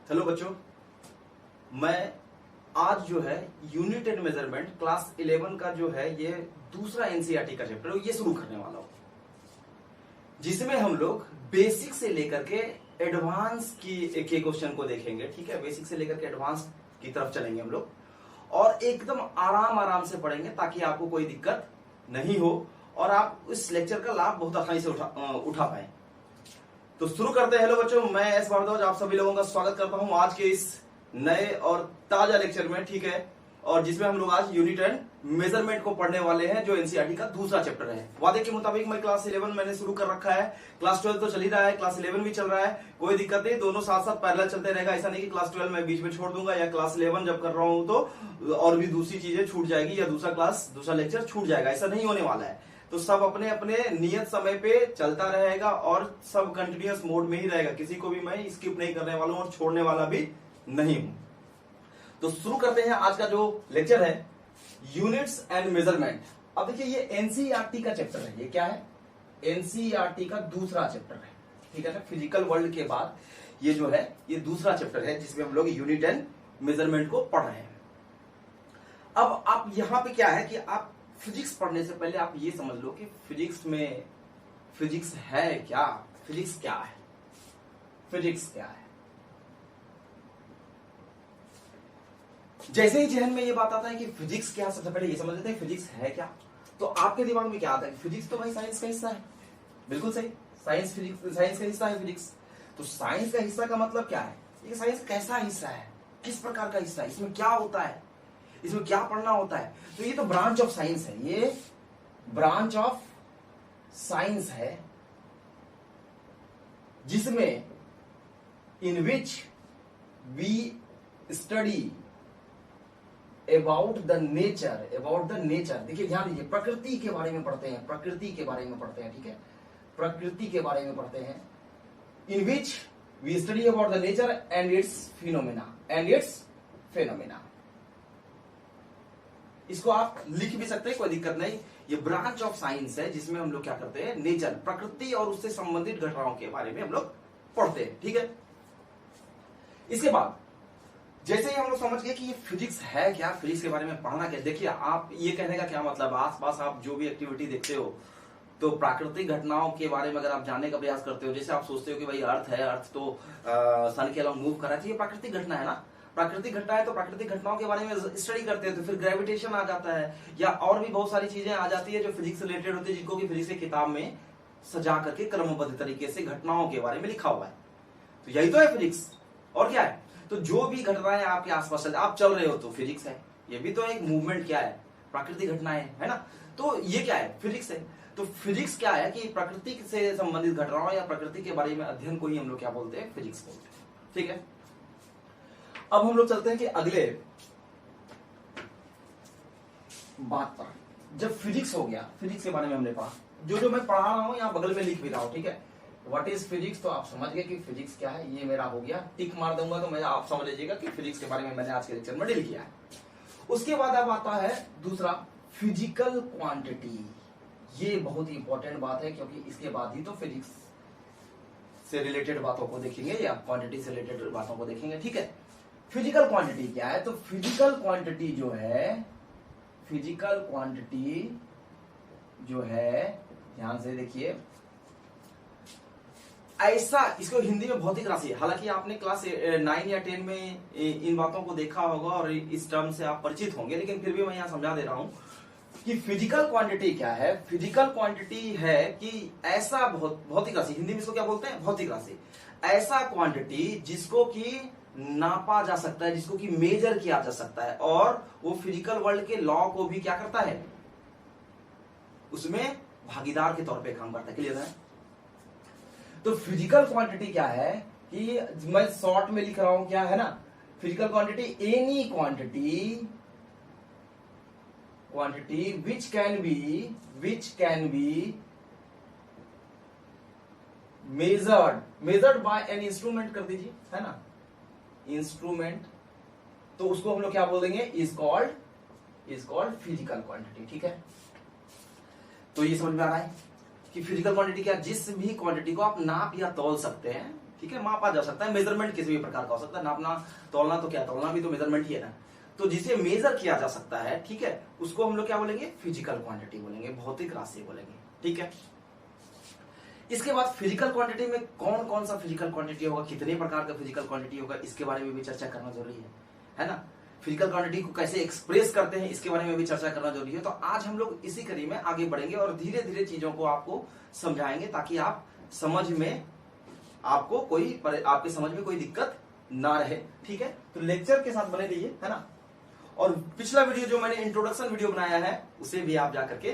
Hello बच्चों, मैं आज जो है यूनिट एंड मेजरमेंट क्लास 11 का जो है ये दूसरा एनसीईआरटी का चैप्टर ये शुरू करने वाला हूं, जिसमें हम लोग बेसिक से लेकर के एडवांस के क्वेश्चन को देखेंगे। ठीक है, बेसिक से लेकर के एडवांस की तरफ चलेंगे हम लोग और एकदम आराम से पढ़ेंगे ताकि आपको कोई दिक्कत नहीं हो और आप इस लेक्चर का लाभ बहुत आसानी से उठा पाए। तो शुरू करते हैं। हेलो बच्चों, मैं एस भारद्वाज आप सभी लोगों का स्वागत करता हूं आज के इस नए और ताजा लेक्चर में। ठीक है, और जिसमें हम लोग आज यूनिट एंड मेजरमेंट को पढ़ने वाले हैं, जो एनसीईआरटी का दूसरा चैप्टर है। वादे के मुताबिक मैं क्लास 11 मैंने शुरू कर रखा है, क्लास 12 तो चल ही रहा है, क्लास 11 भी चल रहा है, कोई दिक्कत नहीं, दोनों साथ साथ पैरेलल चलते रहेगा। ऐसा नहीं कि क्लास 12 मैं बीच में छोड़ दूंगा या क्लास 11 जब कर रहा हूं तो और भी दूसरी चीजें छूट जाएगी या दूसरा लेक्चर छूट जाएगा, ऐसा नहीं होने वाला है। तो सब अपने अपने नियत समय पे चलता रहेगा और सब कंटिन्यूअस मोड में ही रहेगा। किसी को भी मैं स्किप नहीं करने वाला हूं और छोड़ने वाला भी नहीं हूं। तो शुरू करते हैं आज का जो लेक्चर है, यूनिट्स एंड मेजरमेंट। अब देखिए, ये एनसीईआरटी का चैप्टर है। ये क्या है? एनसीईआरटी का दूसरा चैप्टर है। ठीक है ना, फिजिकल वर्ल्ड के बाद ये जो है ये दूसरा चैप्टर है जिसमें हम लोग यूनिट एंड मेजरमेंट को पढ़ रहे हैं। अब आप यहां पे क्या है कि आप फिजिक्स पढ़ने से पहले आप ये समझ लो कि फिजिक्स में फिजिक्स है क्या, फिजिक्स क्या है, फिजिक्स क्या है। जैसे ही जहन में ये बात आता है कि फिजिक्स क्या, सबसे पहले ये समझ लेते हैं फिजिक्स है क्या। तो आपके दिमाग में क्या आता है? फिजिक्स तो भाई साइंस का हिस्सा है। बिल्कुल सही, साइंस का हिस्सा है फिजिक्स। तो साइंस का हिस्सा का मतलब क्या है? ये साइंस कैसा हिस्सा है, किस प्रकार का हिस्सा है, इसमें क्या होता है, इसमें क्या पढ़ना होता है। तो ये तो ब्रांच ऑफ साइंस है, ये ब्रांच ऑफ साइंस है जिसमें in which we study about the nature. देखिए ध्यान दीजिए, प्रकृति के बारे में पढ़ते हैं, प्रकृति के बारे में पढ़ते हैं। ठीक है, प्रकृति के बारे में पढ़ते हैं। In which we study about the nature and its phenomena. इसको आप लिख भी सकते हैं, कोई दिक्कत नहीं। ये ब्रांच ऑफ साइंस है जिसमें हम लोग क्या करते हैं, नेचर, प्रकृति और उससे संबंधित घटनाओं के बारे में हम लोग पढ़ते हैं। ठीक है, इसके बाद जैसे ही हम लोग समझ गए कि ये फिजिक्स है क्या, फिजिक्स के बारे में पढ़ना क्या। देखिए, आप ये कहने का क्या मतलब, आसपास आप जो भी एक्टिविटी देखते हो तो प्राकृतिक घटनाओं के बारे में अगर आप जानने का प्रयास करते हो, जैसे आप सोचते हो कि भाई अर्थ है, अर्थ तो सन के अलावा मूव कर रहा है, ये प्राकृतिक घटना है ना। प्राकृतिक घटना है तो प्राकृतिक घटनाओं के बारे में स्टडी करते हैं, तो फिर ग्रेविटेशन आ जाता है या और भी बहुत सारी चीजें आ जाती है जो फिजिक्स से रिलेटेड होती है, जिनको कि फिजिक्स की किताब में सजा करके क्रमबद्ध तरीके से घटनाओं के बारे में लिखा हुआ है। तो यही तो है फिजिक्स, और क्या है। तो जो भी घटनाएं आपके आसपास आप चल रहे हो तो फिजिक्स है। ये भी तो एक मूवमेंट क्या है, प्राकृतिक घटनाएं है ना। तो ये क्या है, फिजिक्स है। तो फिजिक्स क्या है कि प्रकृति से संबंधित घटनाओं या प्रकृति के बारे में अध्ययन को ही हम लोग क्या बोलते हैं, फिजिक्स बोलते हैं। ठीक है, अब हम लोग चलते हैं कि अगले बात पर। जब फिजिक्स हो गया, फिजिक्स के बारे में हमने पढ़ा, जो मैं पढ़ा रहा हूं यहां बगल में लिख भी रहा हूं। ठीक है, व्हाट इज फिजिक्स, तो आप समझ गए कि फिजिक्स क्या है, ये मेरा हो गया। टिक मार दूंगा तो मैं आप समझ लीजिएगा कि फिजिक्स के बारे में मैंने आज के लेक्चर में डील किया है। उसके बाद अब आता है दूसरा, फिजिकल क्वांटिटी। ये बहुत ही इंपॉर्टेंट बात है क्योंकि इसके बाद ही तो फिजिक्स से रिलेटेड बातों को देखेंगे या क्वांटिटी से रिलेटेड बातों को देखेंगे। ठीक है, फिजिकल क्वांटिटी क्या है? तो फिजिकल क्वांटिटी जो है ध्यान से देखिए, ऐसा, इसको हिंदी में भौतिक राशि। हालांकि आपने क्लास 9 या 10 में इन बातों को देखा होगा और इस टर्म से आप परिचित होंगे, लेकिन फिर भी मैं यहां समझा दे रहा हूं कि फिजिकल क्वांटिटी क्या है। फिजिकल क्वांटिटी है कि ऐसा भौतिक राशि, हिंदी में इसको क्या बोलते हैं, भौतिक राशि। ऐसा क्वांटिटी जिसको कि नापा जा सकता है, जिसको कि मेजर किया जा सकता है, और वो फिजिकल वर्ल्ड के लॉ को भी क्या करता है, उसमें भागीदार के तौर पे काम करता है। क्लियर है? तो फिजिकल क्वांटिटी क्या है कि मैं शॉर्ट में लिख रहा हूं, क्या है ना, physical quantity any quantity which can be measured by an instrument, कर दीजिए, है ना, इंस्ट्रूमेंट। तो उसको हम लोग क्या बोल देंगे, इज कॉल्ड फिजिकल क्वांटिटी। ठीक है, तो ये समझ में आ रहा है कि फिजिकल क्वांटिटी क्या, जिस भी क्वांटिटी को आप नाप या तौल सकते हैं ठीक है, मापा जा सकता है, मेजरमेंट किसी भी प्रकार का हो सकता है, नापना तोलना तो क्या, तोलना भी तो मेजरमेंट ही है ना। तो जिसे मेजर किया जा सकता है, ठीक है, उसको हम लोग क्या बोलेंगे, फिजिकल क्वांटिटी बोलेंगे, भौतिक राशि बोलेंगे, ठीक है। इसके बाद फिजिकल क्वांटिटी में कौन कौन सा फिजिकल क्वांटिटी होगा, कितने प्रकार का फिजिकल क्वांटिटी होगा, इसके बारे में भी चर्चा करना जरूरी है ना। फिजिकल क्वांटिटी को कैसे एक्सप्रेस करते हैं, इसके बारे में भी चर्चा करना जरूरी है। तो आज हम लोग इसी कड़ी में आगे बढ़ेंगे और धीरे धीरे चीजों को आपको समझाएंगे, ताकि आप समझ में आपको आपके समझ में कोई दिक्कत ना रहे, ठीक है। तो लेक्चर के साथ बने रहिए, है ना। और पिछला वीडियो जो मैंने इंट्रोडक्शन वीडियो बनाया है, उसे भी आप जाकर के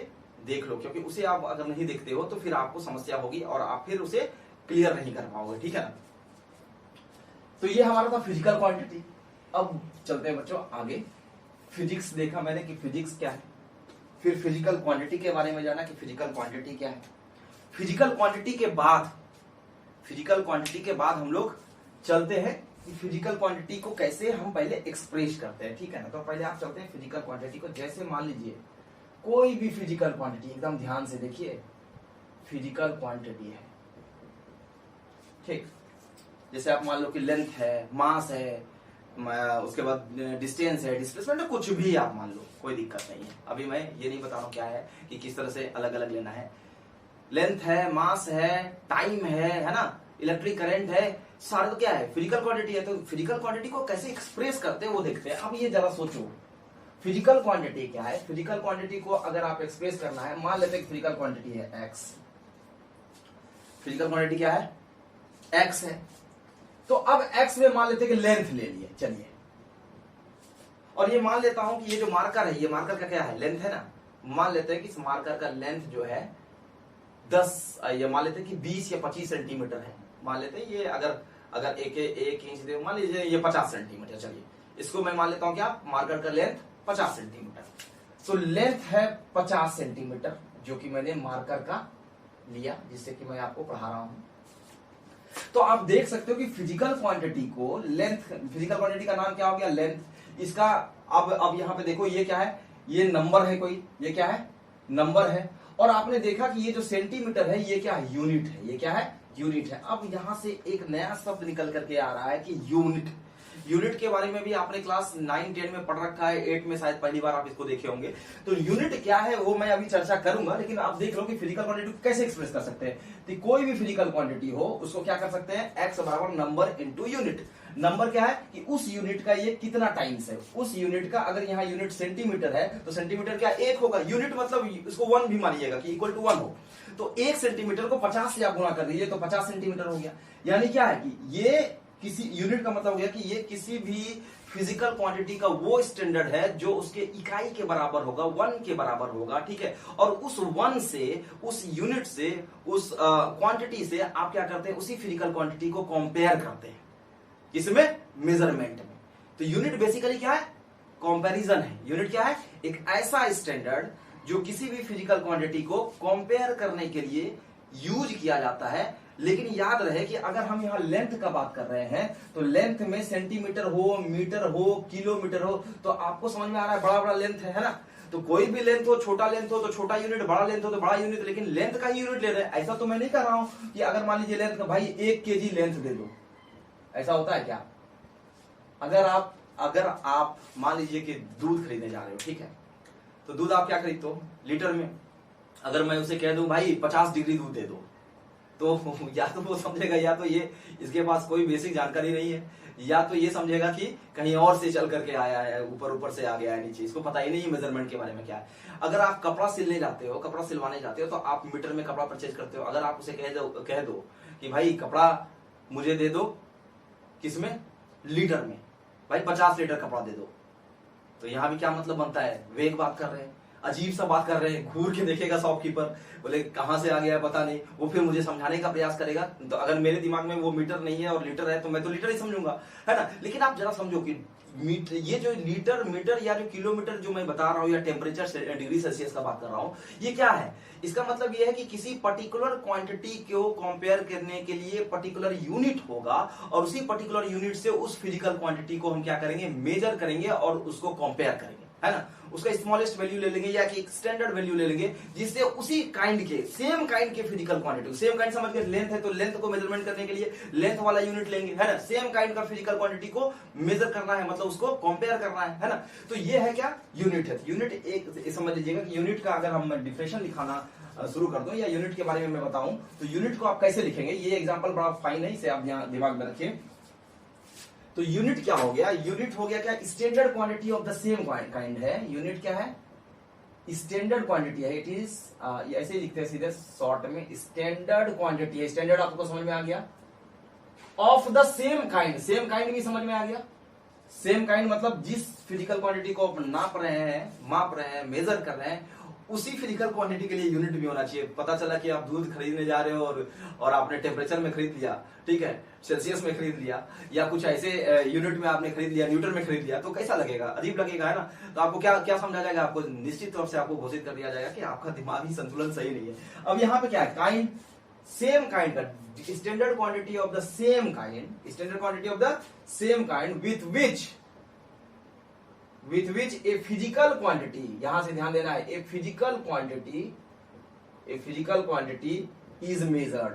देख लो, क्योंकि उसे आप अगर नहीं देखते हो तो फिर आपको समस्या होगी और आप फिर उसे क्लियर नहीं कर पाओगे, ठीक है ना। तो ये हमारा था फिजिकल क्वांटिटी। अब चलते हैं बच्चों आगे। फिजिक्स देखा मैंने कि फिजिक्स क्या है, फिर फिजिकल क्वांटिटी के बारे में जाना कि फिजिकल क्वांटिटी क्या है। फिजिकल क्वांटिटी के बाद हम लोग चलते हैं कि फिजिकल क्वांटिटी को कैसे हम पहले एक्सप्रेस करते हैं, ठीक है ना। तो पहले आप चलते हैं फिजिकल क्वांटिटी को। जैसे मान लीजिए कोई भी फिजिकल क्वांटिटी, एकदम ध्यान से देखिए, फिजिकल क्वांटिटी है, ठीक। जैसे आप मान लो कि लेंथ है, मास है, उसके बाद डिस्टेंस है, डिस्प्लेसमेंट है, कुछ भी आप मान लो, कोई दिक्कत नहीं है। अभी मैं ये नहीं बता रहा हूं क्या है कि किस तरह से अलग अलग लेना है। लेंथ है, मास है, टाइम है ना, इलेक्ट्रिक करंट है, सारे तो क्या है, फिजिकल क्वांटिटी है। तो फिजिकल क्वांटिटी को कैसे एक्सप्रेस करते हैं वो देखते हैं। अब ये जरा सोचो, फिजिकल क्वांटिटी क्या है। फिजिकल क्वांटिटी को अगर आप एक्सप्रेस करना है, मान लेते हैं फिजिकल क्वांटिटी है एक्स। फिजिकल क्वांटिटी क्या है, एक्स है। तो अब एक्स में मान लेते हैं कि लेंथ ले लिए, चलिए, और ये मान लेता हूं कि ये जो मार्कर है, ये मार्कर का क्या है, लेंथ है ना। मान लेते हैं कि इस मार्कर का लेंथ जो है 10, ये मान लेते हैं कि 20 या 25 सेंटीमीटर है। मान लेते हैं ये अगर एक इंच दे, मान लीजिए ये 50 सेंटीमीटर, चलिए इसको मैं मान लेता हूं क्या, मार्कर का लेंथ 50 सेंटीमीटर। तो लेंथ है 50 सेंटीमीटर, जो कि मैंने मार्कर का लिया, जिससे कि मैं आपको पढ़ा रहा हूं। तो आप देख सकते हो कि फिजिकल क्वांटिटी को लेंथ, फिजिकल क्वांटिटी का नाम क्या हो गया, लेंथ। इसका अब यहां पे देखो, ये क्या है, ये नंबर है कोई, ये क्या है, नंबर है। और आपने देखा कि ये जो सेंटीमीटर है, ये क्या है, यूनिट है। ये क्या है, यूनिट है। अब यहां से एक नया शब्द निकल करके आ रहा है कि यूनिट। यूनिट के बारे में भी आपने क्लास 9-10 में पढ़ रखा है, 8 में शायद पहली बार आप इसको देखे होंगे। तो यूनिट क्या है वो मैं अभी चर्चा करूंगा, लेकिन आप देख लो कि फिजिकल क्वांटिटी को कैसे एक्सप्रेस कर सकते हैं। तो कोई भी फिजिकल क्वांटिटी हो, उसको क्या कर सकते हैं, एक्स बराबर नंबर इंटू यूनिट। नंबर क्या है कि उस यूनिट का ये कितना टाइम्स है, उस यूनिट का, अगर यहाँ यूनिट सेंटीमीटर है तो सेंटीमीटर क्या एक होगा, यूनिट मतलब इसको 1 भी मानिएगा कि इक्वल टू 1 हो। तो 1 सेंटीमीटर को 50 से आप गुणा कर दीजिए तो 50 सेंटीमीटर हो गया। यानी क्या है कि ये किसी यूनिट का मतलब हो गया कि ये किसी भी फिजिकल क्वांटिटी का वो स्टैंडर्ड है जो उसके इकाई के बराबर होगा, 1 के बराबर होगा, ठीक है। और उस 1 से, उस यूनिट से, उस क्वांटिटी से आप क्या करते हैं, उसी फिजिकल क्वांटिटी को कंपेयर करते हैं, इसमें मेजरमेंट में। तो यूनिट बेसिकली क्या है, कंपैरिजन है। यूनिट क्या है, एक ऐसा स्टैंडर्ड जो किसी भी फिजिकल क्वांटिटी को कंपेयर करने के लिए यूज किया जाता है। लेकिन याद रहे कि अगर हम यहां लेंथ का बात कर रहे हैं तो लेंथ में सेंटीमीटर हो, मीटर हो, किलोमीटर हो, तो आपको समझ में आ रहा है बड़ा बड़ा लेंथ है ना। तो कोई भी लेंथ हो, छोटा लेंथ हो तो छोटा यूनिट, बड़ा लेंथ हो तो बड़ा यूनिट, लेकिन लेंथ का ही यूनिट ले रहे हैं। ऐसा तो मैं नहीं कर रहा हूं कि अगर मान लीजिए लेंथ का, भाई 1 केजी लेंथ दे दो, ऐसा होता है क्या। अगर आप मान लीजिए कि दूध खरीदने जा रहे हो, ठीक है, तो दूध आप क्या खरीदते हो, लीटर में। अगर मैं उसे कह दूं भाई 50 डिग्री दूध दे दो, तो या तो वो समझेगा, या तो ये इसके पास कोई बेसिक जानकारी नहीं है, या तो ये समझेगा कि कहीं और से चल करके आया है, ऊपर से आ गया है नीचे, इसको पता ही नहीं है मेजरमेंट के बारे में क्या है। अगर आप कपड़ा सिलने जाते हो, कपड़ा सिलवाने जाते हो, तो आप मीटर में कपड़ा परचेज करते हो। अगर आप उसे कह दो कि भाई कपड़ा मुझे दे दो, किसमें, लीटर में, भाई 50 लीटर कपड़ा दे दो, तो यहां भी क्या मतलब बनता है, वेग बात कर रहे हैं, अजीब सा बात कर रहे हैं। घूर के देखेगा शॉपकीपर, बोले कहां से आ गया है पता नहीं, वो फिर मुझे समझाने का प्रयास करेगा। तो अगर मेरे दिमाग में वो मीटर नहीं है और लीटर है तो मैं तो लीटर ही समझूंगा, है ना। लेकिन आप जरा समझो कि मीटर, ये जो लीटर, मीटर या जो किलोमीटर जो मैं बता रहा हूं, या टेम्परेचर डिग्री सेल्सियस का बात कर रहा हूं, ये क्या है, इसका मतलब ये है कि किसी पर्टिकुलर क्वांटिटी को कंपेयर करने के लिए पर्टिकुलर यूनिट होगा, और उसी पर्टिकुलर यूनिट से उस फिजिकल क्वांटिटी को हम क्या करेंगे, मेजर करेंगे और उसको कंपेयर करेंगे, है ना, उसका स्मॉलेस्ट वैल्यू ले लेंगे या कि एक स्टैंडर्ड वैल्यू ले लेंगे, जिससे उसी काइंड के सेम काइंड के फिजिकल क्वांटिटी, सेम काइंड समझ के लेंथ है तो लेंथ को मेजरमेंट करने के लिए लेंथ वाला यूनिट लेंगे, है ना, सेम काइंड का फिजिकल क्वांटिटी को मेजर करना है, मतलब उसको कंपेयर करना है ना, तो ये है क्या, यूनिट है। यूनिट एक समझ लीजिएगा कि यूनिट का अगर हम डिफिनेशन लिखाना शुरू कर दूं या यूनिट के बारे में मैं बताऊं तो यूनिट को आप कैसे लिखेंगे, ये एग्जांपल बड़ा फाइन है, इसे आप यहां दिमाग में रखें। तो यूनिट क्या हो गया, यूनिट हो गया क्या, standard quantity of the same kind है। यूनिट क्या है, स्टैंडर्ड क्वांटिटी है, इट इज ऐसे लिखते हैं सीधे शॉर्ट में, स्टैंडर्ड क्वांटिटी है। स्टैंडर्ड आपको समझ में आ गया, of the same kind, same kind भी समझ में आ गया। सेम काइंड मतलब जिस फिजिकल क्वांटिटी को आप नाप रहे हैं, माप रहे हैं, मेजर कर रहे हैं, उसी फिजिकल क्वांटिटी के लिए यूनिट भी होना चाहिए। पता चला कि आप दूध खरीदने जा रहे हो और आपने टेम्परेचर में खरीद लिया, ठीक है, सेल्सियस में खरीद लिया, या कुछ ऐसे यूनिट में आपने खरीद लिया, न्यूटन में खरीद लिया, तो कैसा लगेगा, अजीब लगेगा, है ना। तो आपको क्या क्या समझा जाएगा, आपको निश्चित तौर से आपको घोषित कर दिया जाएगा कि आपका दिमागी संतुलन सही नहीं है। अब यहाँ पे क्या है, काइंड, सेम काइंड का standard quantity of the same kind, standard quantity of the same kind with which a physical quantity, यहां से ध्यान देना है, a physical quantity is measured.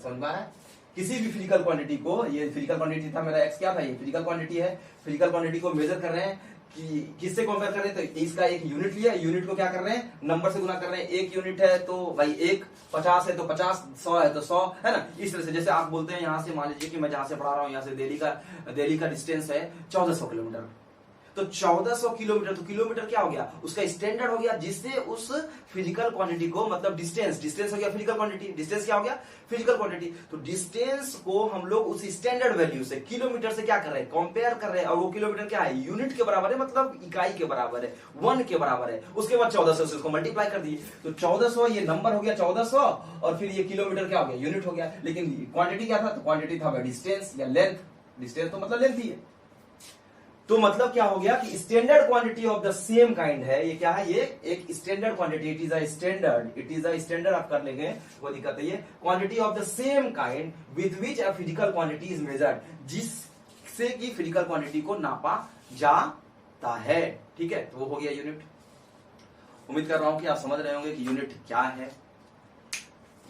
समझ में आया, किसी भी फिजिकल क्वांटिटी को, ये फिजिकल क्वांटिटी था मेरा एक्स, क्या था, ये फिजिकल क्वांटिटी है, फिजिकल क्वांटिटी को मेजर कर रहे हैं कि किससे कंपेयर कर रहे हैं, तो इसका एक यूनिट लिया, यूनिट को क्या कर रहे हैं, नंबर से गुना कर रहे हैं। एक यूनिट है तो भाई एक, 50 है तो 50, 100 है तो 100, है ना, इस तरह से। जैसे आप बोलते हैं यहां से, मान लीजिए कि मैं जहां से पढ़ा रहा हूं, यहां से दिल्ली का डिस्टेंस है 1400 किलोमीटर, तो 1400 किलोमीटर, तो किलोमीटर क्या हो गया, उसका स्टैंडर्ड हो गया, जिससे उस फिजिकल क्वांटिटी को, मतलब डिस्टेंस हो गया फिजिकल क्वांटिटी, डिस्टेंस क्या हो गया, फिजिकल क्वांटिटी। तो डिस्टेंस को हम लोग उस स्टैंडर्ड वैल्यू से, किलोमीटर से क्या कर रहे हैं, कंपेयर कर रहे हैं, और वो किलोमीटर क्या है, यूनिट के बराबर है, मतलब इकाई के बराबर है, 1 के बराबर है। उसके बाद 1400 से उसको मल्टीप्लाई कर दिए, तो 1400 ये नंबर हो गया 1400, और फिर ये किलोमीटर क्या हो गया, यूनिट हो गया। लेकिन क्वांटिटी क्या था, तो क्वांटिटी था डिस्टेंस या लेंथ, डिस्टेंस तो मतलब लेंथ ही है। तो मतलब क्या हो गया कि standard quantity of the same kind है, ये क्या है, ये एक standard quantity, it is a standard, आप कर लेंगे, कोई दिक्कत नहीं है। Quantity of the same kind with which a physical quantity is measured, जिससे कि फिजिकल क्वांटिटी को नापा जाता है, ठीक है, तो वो हो गया यूनिट। उम्मीद कर रहा हूं कि आप समझ रहे होंगे कि यूनिट क्या है।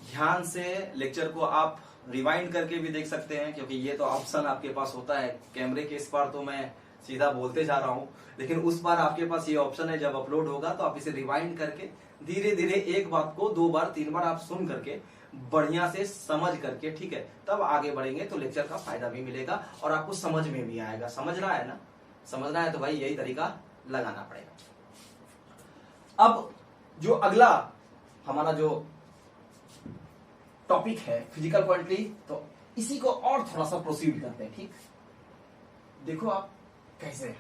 ध्यान से लेक्चर को आप रिवाइंड करके भी देख सकते हैं, क्योंकि ये तो ऑप्शन आपके पास होता है। कैमरे के इस पार तो मैं सीधा बोलते जा रहा हूं, लेकिन उस बार आपके पास ये ऑप्शन है, जब अपलोड होगा तो आप इसे रिवाइंड करके धीरे धीरे एक बात को 2 बार 3 बार आप सुन करके बढ़िया से समझ करके, ठीक है, तब आगे बढ़ेंगे तो लेक्चर का फायदा भी मिलेगा और आपको समझ में भी आएगा। समझना है ना, समझना है तो भाई यही तरीका लगाना पड़ेगा। अब जो अगला हमारा जो टॉपिक है फिजिकल क्वांटिटी, तो इसी को और थोड़ा सा प्रोसीड करते हैं, ठीक। देखो आप कैसे,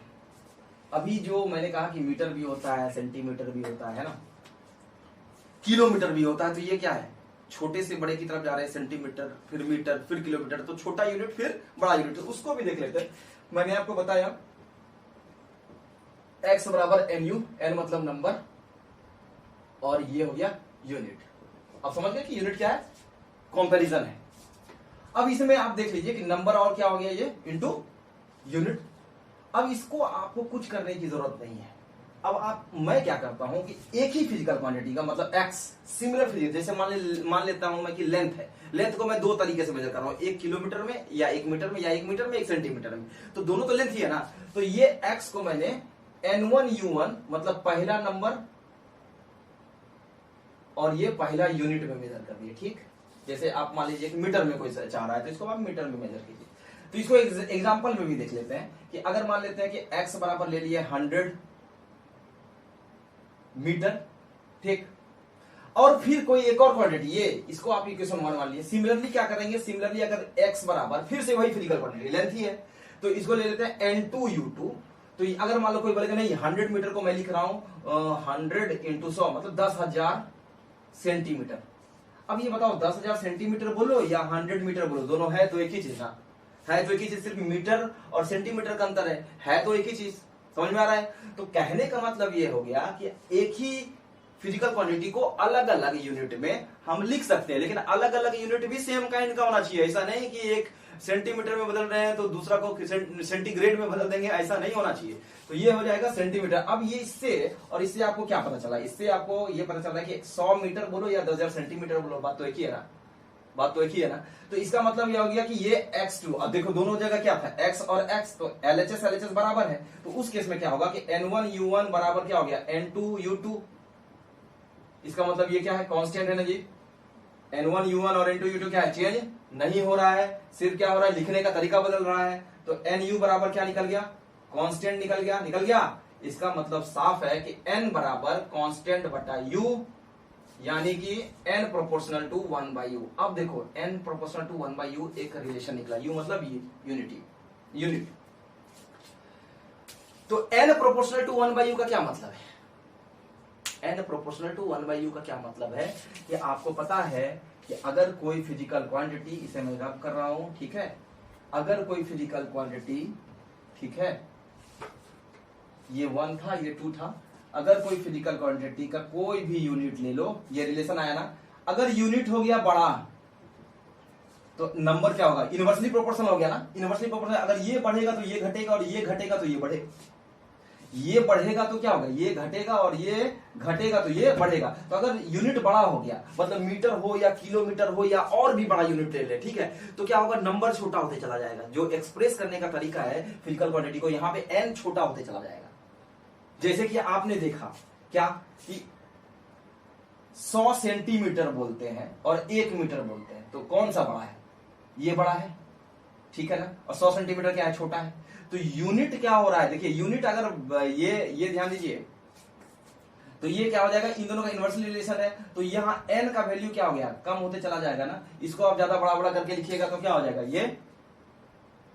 अभी जो मैंने कहा कि मीटर भी होता है, सेंटीमीटर भी होता है ना, किलोमीटर भी होता है, तो ये क्या है, छोटे से बड़े की तरफ जा रहे हैं, सेंटीमीटर, फिर मीटर, फिर किलोमीटर, तो छोटा यूनिट फिर बड़ा यूनिट, उसको भी देख लेते हैं। मैंने आपको बताया x बराबर mu, n मतलब नंबर, और ये हो गया यूनिट। अब समझ गए कि यूनिट क्या है, कंपैरिजन है। अब इसमें आप देख लीजिए कि नंबर और क्या हो गया, ये इनटू यूनिट। अब इसको आपको कुछ करने की जरूरत नहीं है। अब मैं क्या करता हूं कि एक ही फिजिकल क्वांटिटी का, मतलब x सिमिलर फिजिकल, जैसे मान लेता हूं मैं कि लेंथ है, लेंथ को मैं 2 तरीके से मेजर कर रहा हूं, 1 किलोमीटर में या 1 मीटर में, या 1 मीटर में 1 सेंटीमीटर में, तो दोनों तो लेंथ ही है ना। तो ये x को मैंने n1u1 मतलब पहला नंबर और ये पहला यूनिट में मेजर कर दिया, ठीक। जैसे आप मान लीजिए कि मीटर में कोई चाह रहा है तो इसको आप मीटर में मेजर कीजिए। तो इसको एग्जांपल में भी देख लेते हैं कि अगर मान लेते हैं कि x बराबर ले लिया 100 मीटर, ठीक, और फिर कोई एक और क्वांटिटी, ये इसको आप इक्वेशन 1 मान लीजिए। सिमिलरली क्या करेंगे, सिमिलरली अगर x बराबर फिर से वही फिजिकल क्वांटिटी लेंथ ही है, तो इसको ले लेते हैं n2u2। तो अगर मान लो कोई बोलेगा नहीं 100 मीटर को मैं लिख रहा हूं 100 × 100 मतलब 10,000 सेंटीमीटर। अब ये बताओ 10,000 सेंटीमीटर बोलो या 100 मीटर बोलो, दोनों है तो एक ही चीज ना, है तो एक ही चीज, सिर्फ मीटर और सेंटीमीटर का अंतर है तो एक ही चीज। समझ में आ रहा है। तो कहने का मतलब ये हो गया कि एक ही फिजिकल क्वांटिटी को अलग अलग यूनिट में हम लिख सकते हैं, लेकिन अलग अलग यूनिट भी सेम काइंड का होना चाहिए। ऐसा नहीं कि एक सेंटीमीटर में बदल रहे हैं तो दूसरा को सेंटीग्रेड में बदल देंगे, ऐसा नहीं होना चाहिए। तो ये हो जाएगा सेंटीमीटर। अब ये इससे और इससे आपको क्या पता चला, इससे आपको ये पता चला कि 100 मीटर बोलो या 10,000 सेंटीमीटर बोलो, बात तो एक ही है ना, बात तो एक ही है ना। तो इसका मतलब यह हो गया कि ये x2, अब देखो दोनों जगह क्या था, x और x, तो LHS बराबर है। तो उस केस में क्या होगा कि N1U1 बराबर क्या हो गया, N2U2। इसका मतलब ये क्या है, कांस्टेंट है ना जी। N1U1 और N2U2 क्या है, चेंज नहीं हो रहा है, सिर्फ क्या हो रहा है, लिखने का तरीका बदल रहा है। तो NU बराबर क्या निकल गया, कांस्टेंट निकल गया, निकल गया। इसका मतलब साफ है कि N बराबर कांस्टेंट बटा U, यानी कि n प्रोपोर्शनल टू 1/u। अब देखो n प्रोपोर्शनल टू 1/u एक रिलेशन निकला, u मतलब ये यूनिट। तो n प्रोपोर्शनल टू 1/u का क्या मतलब है, n प्रोपोर्शनल टू 1/u का क्या मतलब है कि आपको पता है कि अगर कोई फिजिकल क्वांटिटी, इसे मैं रब कर रहा हूं, ठीक है, अगर कोई फिजिकल क्वांटिटी, ठीक है, ये 1 था, ये 2 था, अगर कोई फिजिकल क्वांटिटी का कोई भी यूनिट ले लो, ये रिलेशन आया ना, अगर यूनिट हो गया बड़ा तो नंबर क्या होगा, इनवर्सली प्रोपोर्शनल हो गया ना, इनवर्सली प्रोपोर्शनल। अगर ये बढ़ेगा तो ये घटेगा और ये घटेगा तो ये बढ़ेगा, ये बढ़ेगा तो क्या होगा, ये घटेगा और ये घटेगा तो ये बढ़ेगा। तो अगर यूनिट बड़ा हो गया, मतलब मीटर हो या किलोमीटर हो या और भी बड़ा यूनिट ले ले, ठीक है, तो क्या होगा, नंबर छोटा होते चला जाएगा। जो एक्सप्रेस करने का तरीका है फिजिकल क्वांटिटी को, यहां पे n छोटा होते चला जाएगा। जैसे कि आपने देखा क्या कि 100 सेंटीमीटर बोलते हैं और 1 मीटर बोलते हैं, तो कौन सा बड़ा है, ये बड़ा है, ठीक है ना, और 100 सेंटीमीटर क्या है, छोटा है। तो यूनिट क्या हो रहा है, देखिए यूनिट अगर ये ध्यान दीजिए, तो ये क्या हो जाएगा, इन दोनों का इनवर्सली रिलेशन है। तो यहाँ n का वैल्यू क्या हो गया, कम होते चला जाएगा ना। इसको आप ज्यादा बड़ा बड़ा करके लिखिएगा तो क्या हो जाएगा, ये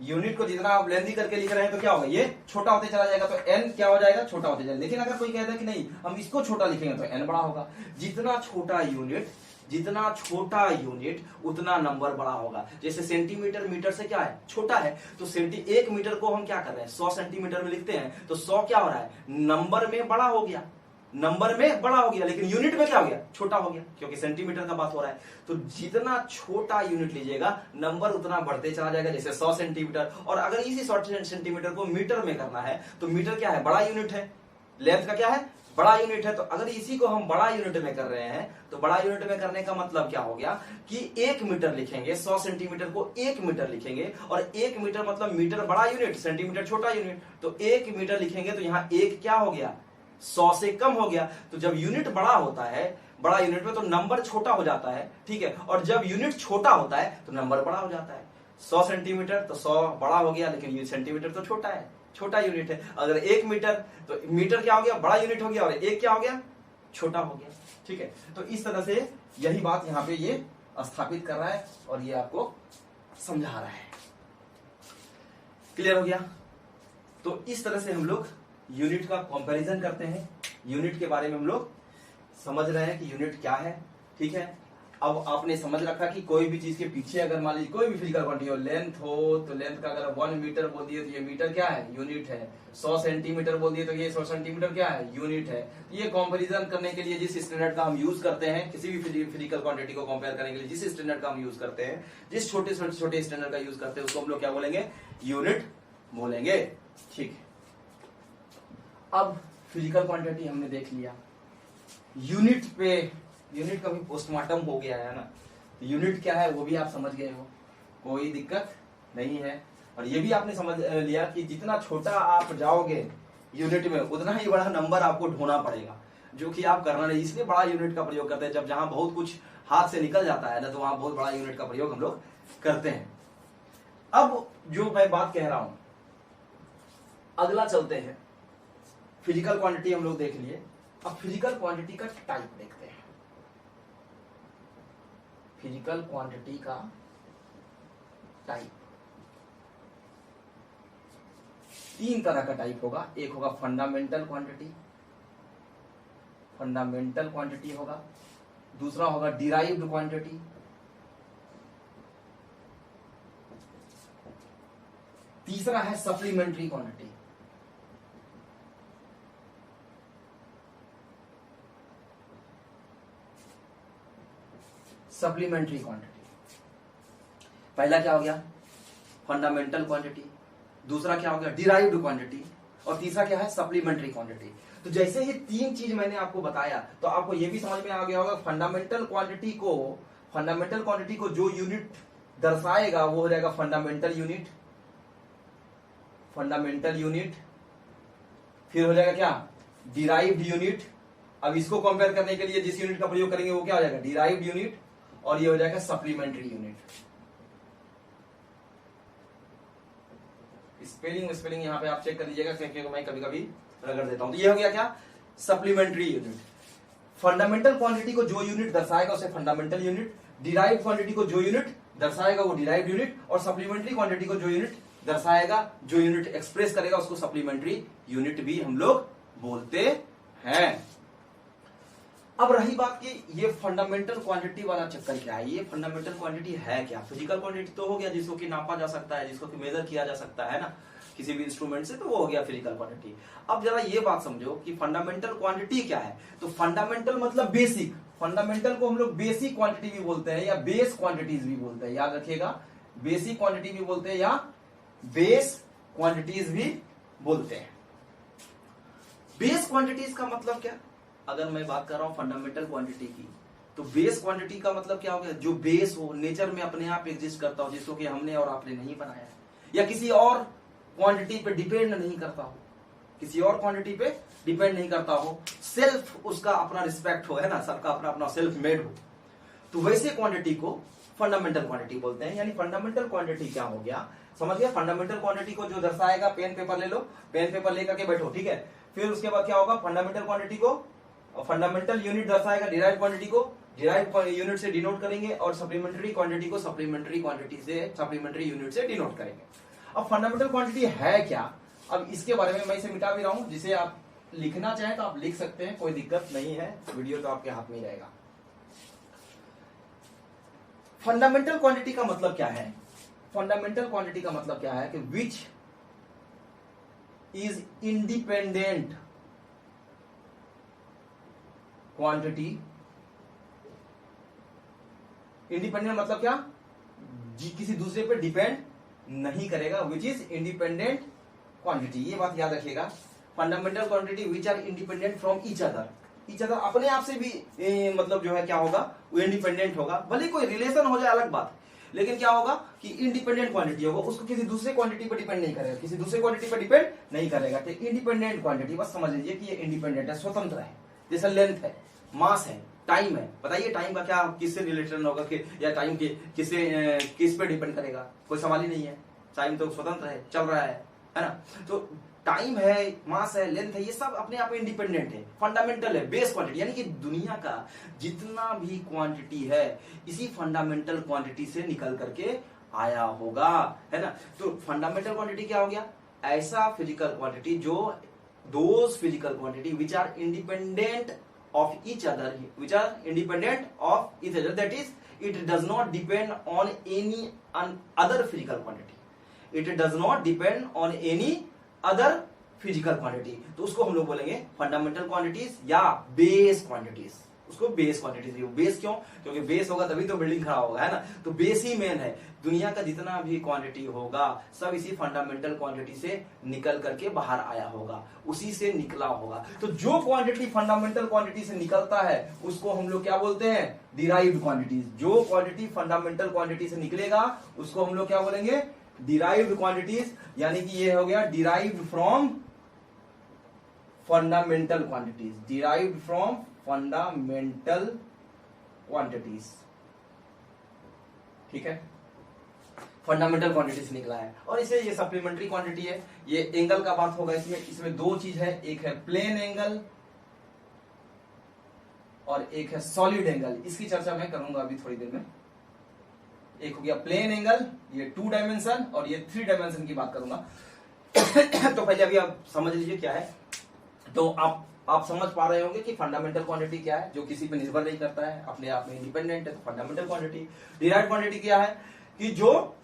यूनिट को जितना आप लेंथी करके लिख रहे हैं तो क्या होगा, ये छोटा होते चला जाएगा। तो n क्या हो जाएगा, छोटा होते जाएगा। लेकिन अगर कोई कहता है कि नहीं हम इसको छोटा लिखेंगे तो n बड़ा होगा। जितना छोटा यूनिट उतना नंबर बड़ा होगा। जैसे सेंटीमीटर मीटर से क्या है, छोटा है, तो 1 मीटर को हम क्या कर रहे हैं, 100 सेंटीमीटर में लिखते हैं, तो 100 क्या हो रहा है, नंबर में बड़ा हो गया, लेकिन यूनिट में क्या हो गया, छोटा हो गया, क्योंकि सेंटीमीटर का बात हो रहा है। तो जितना छोटा यूनिट लीजिएगा नंबर उतना बढ़ते चला जाएगा। जैसे 100 सेंटीमीटर, और अगर इसी 100 सेंटीमीटर को मीटर में करना है तो मीटर क्या है, बड़ा यूनिट है, लेंथ का क्या है, बड़ा यूनिट है। तो अगर इसी को हम बड़ा यूनिट में कर रहे हैं तो बड़ा यूनिट में करने का मतलब क्या हो गया कि 1 मीटर लिखेंगे, 100 सेंटीमीटर को 1 मीटर लिखेंगे, और 1 मीटर मतलब मीटर बड़ा यूनिट, सेंटीमीटर छोटा यूनिट। तो 1 मीटर लिखेंगे तो यहाँ 1 क्या हो गया, 100 से कम हो गया। तो जब यूनिट बड़ा होता है, बड़ा यूनिट में, तो नंबर छोटा हो जाता है, ठीक है, और जब यूनिट छोटा होता है तो नंबर बड़ा हो जाता है। 100 सेंटीमीटर तो 100 बड़ा हो गया, लेकिन ये सेंटीमीटर तो छोटा है, छोटा यूनिट है। अगर 1 मीटर, तो मीटर क्या हो गया, बड़ा यूनिट हो गया, और 1 क्या हो गया, छोटा हो गया, ठीक है। तो इस तरह से यही बात यहाँ पे ये स्थापित कर रहा है और ये आपको समझा रहा है। क्लियर हो गया। तो इस तरह से हम लोग यूनिट का कंपैरिजन करते हैं, यूनिट के बारे में हम लोग समझ रहे हैं कि यूनिट क्या है, ठीक है। अब आपने समझ रखा कि कोई भी चीज के पीछे अगर मान लीजिए कोई भी फिजिकल क्वांटिटी हो, लेंथ हो तो लेंथ का अगर 1 मीटर बोल दिए तो ये मीटर क्या है, यूनिट है। 100 सेंटीमीटर बोल दिए तो ये 100 सेंटीमीटर क्या है, यूनिट है। ये कंपैरिजन करने के लिए जिस स्टैंडर्ड का हम यूज करते हैं, किसी भी फिजिकल क्वांटिटी को कंपेयर करने के लिए जिस स्टैंडर्ड का हम यूज करते हैं, जिस छोटे स्टैंडर्ड का यूज करते हैं, उसको हम लोग क्या बोलेंगे, यूनिट बोलेंगे, ठीक है। अब फिजिकल क्वांटिटी हमने देख लिया, यूनिट का भी पोस्टमार्टम हो गया है ना। यूनिट क्या है वो भी आप समझ गए हो, कोई दिक्कत नहीं है। और ये भी आपने समझ लिया कि जितना छोटा आप जाओगे यूनिट में उतना ही बड़ा नंबर आपको ढूंढना पड़ेगा, जो कि आप करना नहीं। इसलिए बड़ा यूनिट का प्रयोग करते हैं। जब जहां बहुत कुछ हाथ से निकल जाता है ना, तो वहां बहुत बड़ा यूनिट का प्रयोग हम लोग करते हैं। अब जो मैं बात कह रहा हूं, अगला चलते हैं। फिजिकल क्वांटिटी हम लोग देख लिए, अब फिजिकल क्वांटिटी का टाइप देखते हैं। फिजिकल क्वांटिटी का टाइप 3 तरह का टाइप होगा। एक होगा फंडामेंटल क्वांटिटी होगा, दूसरा होगा डिराइव्ड क्वांटिटी, तीसरा है सप्लीमेंट्री क्वांटिटी। Supplementary quantity. पहला क्या हो गया? Fundamental quantity. दूसरा क्या हो गया? Derived quantity. और तीसरा क्या है? Supplementary quantity. तो जैसे ही तीन चीज मैंने आपको बताया तो आपको यह भी समझ में आ गया होगा फंडामेंटल क्वांटिटी को जो यूनिट दर्शाएगा वो हो जाएगा फंडामेंटल यूनिट। फिर हो जाएगा क्या? Derived unit. अब इसको कंपेयर करने के लिए जिस यूनिट का प्रयोग करेंगे वो क्या हो जाएगा? Derived unit. और ये हो जाएगा सप्लीमेंट्री यूनिट। स्पेलिंग यहां पे आप चेक कर लीजिएगा क्योंकि मैं कभी कभी रगड़ देता हूं। तो ये हो गया क्या? Supplementary unit. फंडामेंटल क्वांटिटी को जो यूनिट दर्शाएगा उसे फंडामेंटल यूनिट, डिराइव्ड क्वांटिटी को जो यूनिट दर्शाएगा वो डिराइव्ड यूनिट, और सप्लीमेंट्री क्वांटिटी को जो यूनिट दर्शाएगा, जो यूनिट एक्सप्रेस करेगा उसको सप्लीमेंट्री यूनिट भी हम लोग बोलते हैं। अब रही बात कि ये फंडामेंटल क्वांटिटी वाला चक्कर क्या है? ये फंडामेंटल क्वांटिटी है क्या? फिजिकल क्वांटिटी तो हो गया जिसको कि नापा जा सकता है, जिसको कि मेजर किया जा सकता है ना किसी भी इंस्ट्रूमेंट से, तो वो हो गया फिजिकल क्वांटिटी। अब जरा ये बात समझो कि फंडामेंटल क्वांटिटी क्या है। तो फंडामेंटल मतलब बेसिक। फंडामेंटल को हम लोग बेसिक क्वांटिटी भी बोलते हैं या बेस क्वांटिटीज भी बोलते हैं, याद रखिएगा। बेसिक क्वांटिटी भी बोलते हैं या बेस क्वांटिटीज भी बोलते हैं। बेस क्वांटिटीज का मतलब क्या? अगर मैं बात कर रहा हूं फंडामेंटल क्वांटिटी की, तो बेस क्वांटिटी का मतलब क्या हो गया? जो बेस हो, नेचर में अपने आप एग्जिस्ट करता हो, जिसको कि हमने और आपने नहीं बनाया है, या किसी और क्वांटिटी पे डिपेंड नहीं करता हो, सेल्फ उसका अपना रिस्पेक्ट हो, है ना, सबका अपना अपना सेल्फ मेड हो, तो वैसे क्वांटिटी को फंडामेंटल क्वांटिटी बोलते हैं। यानी फंडामेंटल क्वांटिटी क्या हो गया? समझ गया? फंडामेंटल क्वांटिटी को जो दर्शाएगा, पेन पेपर ले लो, पेन पेपर लेकर के बैठो, ठीक है। फिर उसके बाद क्या होगा? फंडामेंटल क्वांटिटी को फंडामेंटल यूनिट दर्शाएगा, डिराइव्ड क्वांटिटी को डिराइव्ड यूनिट से डिनोट करेंगे, और सप्लीमेंट्री क्वांटिटी को सप्लीमेंट्री यूनिट से डिनोट करेंगे। अब फंडामेंटल क्वांटिटी है क्या? अब इसके बारे में मैं इसे मिटा भी रहा हूं, जिसे आप लिखना चाहें तो आप लिख सकते हैं, कोई दिक्कत नहीं है, वीडियो तो आपके हाथ में ही रहेगा। फंडामेंटल क्वांटिटी का मतलब क्या है? फंडामेंटल क्वांटिटी का मतलब क्या है कि which is independent quantity. Independent मतलब क्या? किसी दूसरे पे डिपेंड नहीं करेगा, विच इज इंडिपेंडेंट क्वांटिटी। ये बात याद रखिएगा। Fundamental quantity which are independent from each other अपने आप से भी मतलब जो है क्या होगा? वो इंडिपेंडेंट होगा, भले कोई रिलेशन हो जाए अलग बात, लेकिन क्या होगा कि इंडिपेंडेंट क्वांटिटी होगा, उसको किसी दूसरे क्वांटिटी पर डिपेंड नहीं करेगा, तो इंडिपेंडेंट क्वांटिटी बस समझ लीजिए कि ये इंडिपेंडेंट है, स्वतंत्र है। जैसे लेंथ है, मास है, टाइम है। बताइए टाइम का क्या किससे रिलेशन होगा कि या टाइम के किस पे डिपेंड करेगा? कोई सवाल ही नहीं है। टाइम तो स्वतंत्र है, चल रहा है ना। तो टाइम है, मास है, लेंथ है, ये सब अपने आप में इंडिपेंडेंट है, फंडामेंटल है, बेस क्वांटिटी। यानी कि दुनिया का जितना भी क्वांटिटी है इसी फंडामेंटल क्वांटिटी से निकल करके आया होगा, है ना। तो फंडामेंटल क्वांटिटी क्या हो गया? ऐसा फिजिकल क्वांटिटी जो those physical quantity which are independent of each other, that is it does not depend on any other physical quantity, तो उसको हम लोग बोलेंगे फंडामेंटल क्वांटिटीज या बेस क्वांटिटीज। उसको बेस क्वांटिटीज। बेस क्यों? क्योंकि बेस होगा तभी तो बिल्डिंग खड़ा होगा, है ना। तो बेस ही मेन है। दुनिया का जितना भी क्वांटिटी होगा सब इसी फंडामेंटल क्वांटिटी से निकल करके बाहर आया होगा, उसी से निकला होगा। तो जो क्वांटिटी फंडामेंटल क्वांटिटी से निकलता है उसको हम लोग क्या बोलते हैं? Derived quantities. जो क्वांटिटी फंडामेंटल क्वांटिटी से निकलेगा उसको हम लोग क्या बोलेंगे? Derived quantities. यानी कि ये हो गया डिराइव्ड फ्रॉम फंडामेंटल क्वांटिटीज, ठीक है। फंडामेंटल क्वांटिटी से निकला है। और इसे ये सप्लीमेंट्री क्वांटिटी है। ये एंगल का बात होगा इसमें दो चीज है, एक है प्लेन एंगल और एक है सॉलिड एंगल। इसकी चर्चा मैं करूंगा अभी थोड़ी देर में। एक हो गया प्लेन एंगल, ये 2 डायमेंशन, और ये 3 डायमेंशन की बात करूंगा। तो पहले अभी आप समझ लीजिए क्या है। तो आप समझ पा रहे होंगे कि फंडामेंटल क्वांटिटी क्या है, जो किसी पे निर्भर नहीं करता है, अपने आप में इंडिपेंडेंट है, तो फंडामेंटल क्वांटिटी। डिराइव्ड क्वांटिटी क्या है कि जो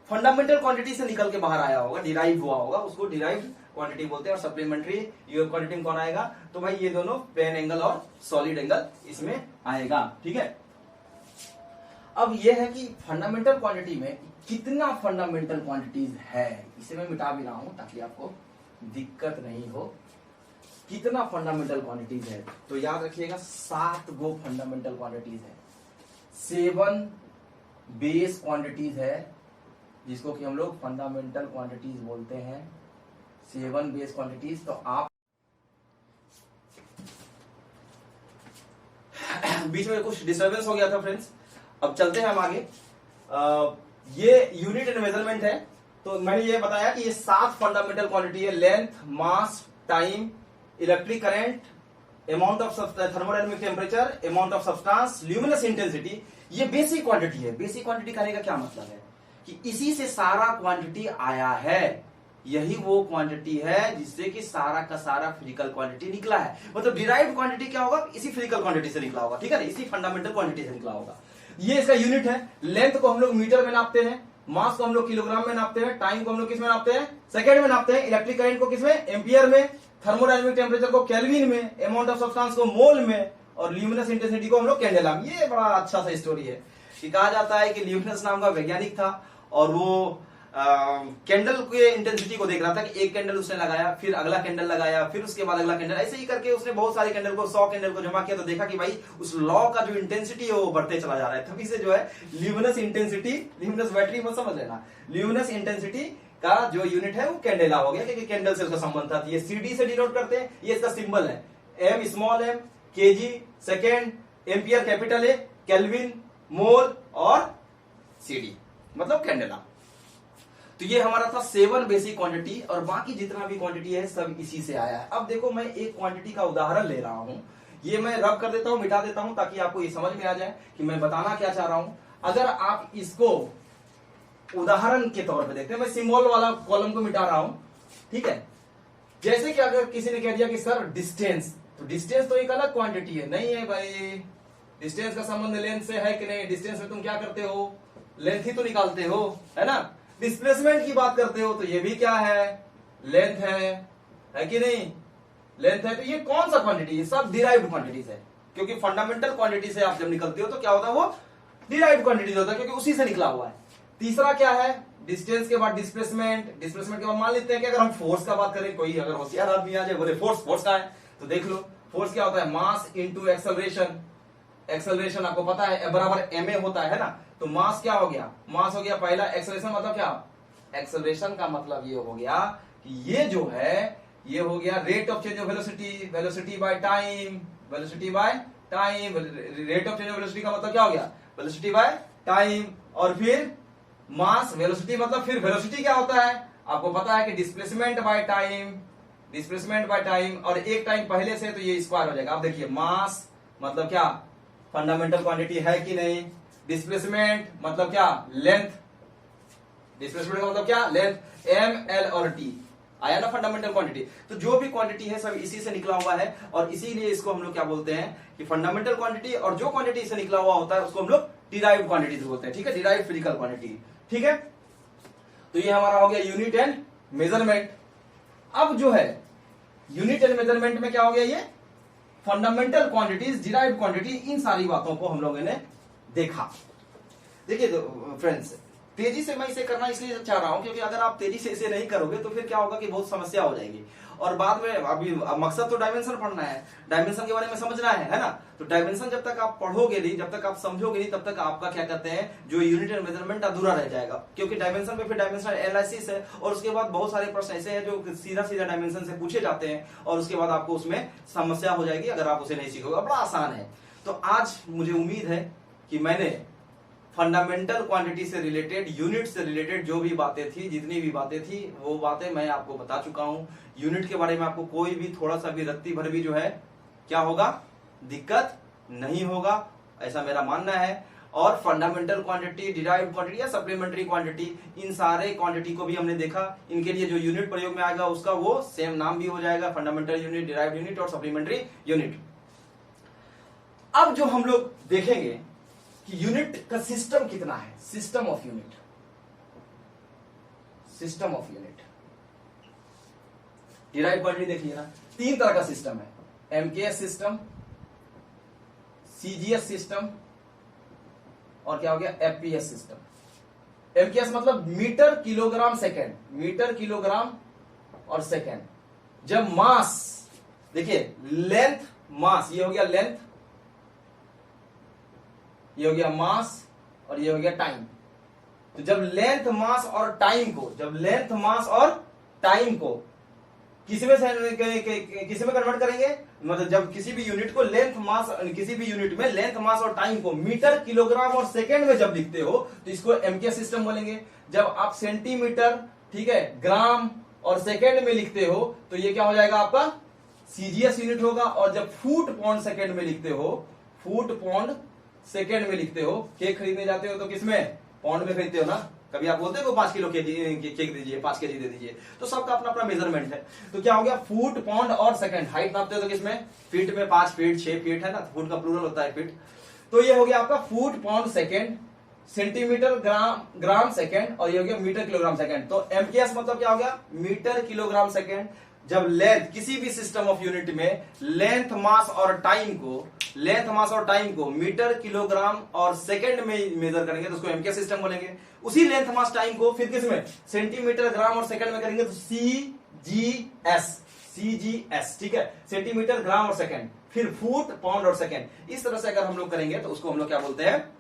फंडामेंटल क्वांटिटी से निकल के बाहर आया होगा, डिराइव हुआ होगा, उसको डिराइव्ड क्वांटिटी बोलते हैं। और सप्लीमेंट्री क्वांटिटी में कौन आएगा? तो भाई ये दोनों प्लेन एंगल और सॉलिड एंगल इसमें आएगा, ठीक है। अब ये है कि फंडामेंटल क्वांटिटी में कितना फंडामेंटल क्वांटिटीज है, इसे मैं मिटा भी रहा हूं ताकि आपको दिक्कत नहीं हो। कितना फंडामेंटल क्वांटिटीज है, तो याद रखिएगा 7 गो फंडामेंटल क्वांटिटीज है, 7 बेस क्वांटिटीज है, जिसको कि हम लोग फंडामेंटल क्वांटिटीज बोलते हैं, 7 बेस क्वांटिटीज। तो आप बीच में कुछ डिस्टर्बेंस हो गया था फ्रेंड्स, अब चलते हैं हम आगे। ये यूनिट एंड मेजरमेंट है, तो मैंने ये बताया कि ये 7 फंडामेंटल क्वांटिटी है, length, mass, time, electric current, amount of thermodynamic temperature, amount of substance, luminous intensity. ये बेसिक क्वांटिटी है। बेसिक क्वांटिटी कहने का क्या मतलब है कि इसी से सारा क्वांटिटी आया है, यही वो क्वांटिटी है जिससे कि सारा का सारा फिजिकल क्वांटिटी निकला है। मतलब डिराइव्ड क्वांटिटी क्या होगा, इसी फिजिकल क्वांटिटी से निकला होगा, ठीक है ना, इसी फंडामेंटल क्वांटिटी से निकला होगा। ये इसका यूनिट है। लेंथ को हम लोग मीटर में नापते हैं, मास को हम लोग किलोग्राम में नापते हैं, टाइम को हम लोग किस में नापते हैं, सेकंड में नापते हैं, इलेक्ट्रिक करंट को किस में, एम्पियर में, थर्मोडायनामिक टेम्परेचर को केल्विन में, अमाउंट ऑफ सब्सटेंस को मोल में, और ल्यूमिनस इंटेंसिटी को हम लोग कैंडेला में। ये बड़ा अच्छा सा स्टोरी है कि कहा जाता है कि ल्यूमिनस नाम का वैज्ञानिक था और वो कैंडल के इंटेंसिटी को देख रहा था कि एक कैंडल उसने लगाया, फिर अगला कैंडल लगाया, फिर उसके बाद अगला कैंडल, ऐसे ही करके उसने बहुत सारे कैंडल को 100 कैंडल को जमा किया, तो देखा कि भाई उस लॉ का जो इंटेंसिटी है वो बढ़ते चला जा रहा है। तभी से जो है ल्यूमिनस इंटेंसिटी, ल्यूमिनस बैटरी मत समझ लेना, ल्यूमिनस इंटेंसिटी का जो यूनिट है वो कैंडेला हो गया, क्योंकि कैंडल से उसका संबंध था। ये सीडी से डिनोट करते हैं, ये इसका सिंबल है, M small M, kg second, ampere capital A, kelvin, mole और सीडी मतलब कैंडेला। तो ये हमारा था 7 बेसिक क्वांटिटी, और बाकी जितना भी क्वांटिटी है सब इसी से आया है। अब देखो मैं एक क्वांटिटी का उदाहरण ले रहा हूं, ये मैं रब कर देता हूं, मिटा देता हूं, ताकि आपको ये समझ में आ जाए कि मैं बताना क्या चाह रहा हूं। अगर आप इसको उदाहरण के तौर पे देखते हैं, मैं सिंबल वाला कॉलम को मिटा रहा हूं, ठीक है। जैसे कि अगर किसी ने कह दिया कि सर डिस्टेंस, तो डिस्टेंस तो एक अलग क्वांटिटी है, नहीं है भाई, डिस्टेंस का संबंध लेंथ से है कि नहीं, डिस्टेंस में तुम क्या करते हो, लेंथ ही तो निकालते हो, है ना। डिस्प्लेसमेंट की बात करते हो तो ये भी क्या है, लेंथ है कि नहीं, लेंथ है। तो ये कौन सा क्वांटिटी है, सब डिराइव्ड क्वांटिटीज है, क्योंकि फंडामेंटल क्वांटिटी से आप जब निकलते हो तो क्या होता है, वो डिराइव्ड क्वांटिटीज होता है, क्योंकि उसी से निकला हुआ है। तीसरा क्या है, डिस्टेंस के बाद डिस्प्लेसमेंट, डिस्प्लेसमेंट के बाद मान लेते हैं कि अगर हम फोर्स का बात करें, कोई अगर होशियार आदमी आ जाए बोले फोर्स का है, तो देख लो फोर्स क्या होता है, मास इंटू एक्सेलरेशन। एक्सेलरेशन आपको पता है बराबर ma होता है ना, तो मास क्या हो गया, मास हो गया पहला, एक्सेलरेशन मतलब क्या, एक्सेलरेशन का मतलब ये हो गया कि ये जो है ये हो गया rate of change of velocity, velocity by time, velocity by time, rate of change of velocity का मतलब क्या हो गया, वेलोसिटी बाय टाइम, और फिर मास, वेलोसिटी मतलब फिर वेलोसिटी क्या होता है, आपको पता है कि displacement by time, displacement by time, और एक टाइम पहले से तो ये स्क्वायर हो जाएगा। अब देखिए मास मतलब क्या, फंडामेंटल क्वांटिटी है कि नहीं, डिस्प्लेसमेंट मतलब क्या, लेंथ, डिस्प्लेसमेंट का मतलब क्या, लेंथ, एम एल और टी आया ना फंडामेंटल क्वांटिटी। तो जो भी क्वांटिटी है सब इसी से निकला हुआ है, और इसीलिए इसको हम लोग क्या बोलते हैं कि फंडामेंटल क्वांटिटी, और जो क्वांटिटी से निकला हुआ होता है उसको हम लोग डिराइव्ड क्वांटिटी बोलते हैं, ठीक है, डिराइव्ड फिजिकल क्वांटिटी, ठीक है। तो ये हमारा हो गया यूनिट एंड मेजरमेंट। अब जो है यूनिट एंड मेजरमेंट में क्या हो गया, ये फंडामेंटल क्वांटिटीज, डिराइव्ड क्वांटिटी, इन सारी बातों को हम लोगों ने देखा। देखिए तो फ्रेंड्स, तेजी से मैं इसे करना इसलिए चाह रहा हूं क्योंकि अगर आप तेजी से इसे नहीं करोगे तो फिर क्या होगा कि बहुत समस्या हो जाएगी, और बाद में अभी मकसद तो डायमेंशन पढ़ना है, डायमेंशन के बारे में समझना है ना। तो डायमेंशन जब तक आप पढ़ोगे नहीं, जब तक आप समझोगे नहीं, तब तक आपका क्या कहते हैं जो यूनिट एंड मेजरमेंट अधूरा रह जाएगा, क्योंकि डायमेंशन में फिर डायमेंशनल एनालिसिस है, और उसके बाद बहुत सारे प्रश्न ऐसे हैं जो सीधा सीधा डायमेंशन से पूछे जाते हैं, और उसके बाद आपको उसमें समस्या हो जाएगी अगर आप उसे नहीं सीखोगे। बड़ा आसान है। तो आज मुझे उम्मीद है कि मैंने फंडामेंटल क्वांटिटी से रिलेटेड, यूनिट से रिलेटेड जो भी बातें थी, जितनी भी बातें थी, वो बातें मैं आपको बता चुका हूं। यूनिट के बारे में आपको कोई भी थोड़ा सा भी रत्ती भर भी जो है क्या होगा, दिक्कत नहीं होगा, ऐसा मेरा मानना है। और फंडामेंटल क्वांटिटी, डिराइव्ड क्वांटिटी या सप्लीमेंट्री क्वांटिटी, इन सारे क्वांटिटी को भी हमने देखा। इनके लिए जो यूनिट प्रयोग में आएगा उसका वो सेम नाम भी हो जाएगा, फंडामेंटल यूनिट, डिराइव्ड यूनिट और सप्लीमेंट्री यूनिट। अब जो हम लोग देखेंगे कि यूनिट का सिस्टम कितना है, system of unit, system of unit. Derive quantity देखिए ना, 3 तरह का सिस्टम है, एमकेएस सिस्टम, सीजीएस सिस्टम और क्या हो गया एफपीएस सिस्टम। एमकेएस मतलब metre kilogram second, metre kilogram और सेकेंड। जब मास, देखिए लेंथ मास, ये हो गया लेंथ, ये हो गया मास और ये हो गया टाइम। तो जब लेंथ मास और टाइम को, जब लेंथ मास और टाइम को किसमें कन्वर्ट करेंगे, मतलब जब किसी भी यूनिट को लेंथ मास, किसी भी यूनिट में लेंथ मास और टाइम को मीटर किलोग्राम और सेकेंड में जब लिखते हो तो इसको एमकेएस सिस्टम बोलेंगे। जब आप सेंटीमीटर, ठीक है, ग्राम और सेकेंड में लिखते हो तो ये क्या हो जाएगा आपका सीजीएस यूनिट होगा। और जब फुट पाउंड सेकेंड में लिखते हो, फुट पाउंड सेकेंड में लिखते हो, केक खरीदने जाते हो तो किसमें, पाउंड में खरीदते हो ना। कभी आप बोलते हो 5 किलो केक दीजिए, 5 केजी दे दीजिए, तो सबका अपना अपना मेजरमेंट है। तो क्या हो गया फुट पाउंड और सेकंड। हाइट नापते हो तो किसमें, फीट में, 5 फीट 6 फीट है ना, फुट का प्लूरल होता है फीट। तो ये हो गया आपका foot pound second, centimetre gram second और ये हो गया मीटर किलोग्राम सेकंड। तो एमकेएस मतलब क्या हो गया मीटर किलोग्राम सेकंड। जब लेंथ, किसी भी सिस्टम ऑफ यूनिट में लेंथ मास और टाइम को, लेंथ मास और टाइम को मीटर किलोग्राम और सेकंड में मेजर करेंगे तो उसको एमकेएस सिस्टम बोलेंगे। उसी लेंथ मास टाइम को फिर किसमें, सेंटीमीटर ग्राम और सेकंड में करेंगे तो सीजीएस, सीजीएस, ठीक है, सेंटीमीटर ग्राम और सेकंड, फिर फुट पाउंड और सेकंड। इस तरह से अगर हम लोग करेंगे तो उसको हम लोग क्या बोलते हैं,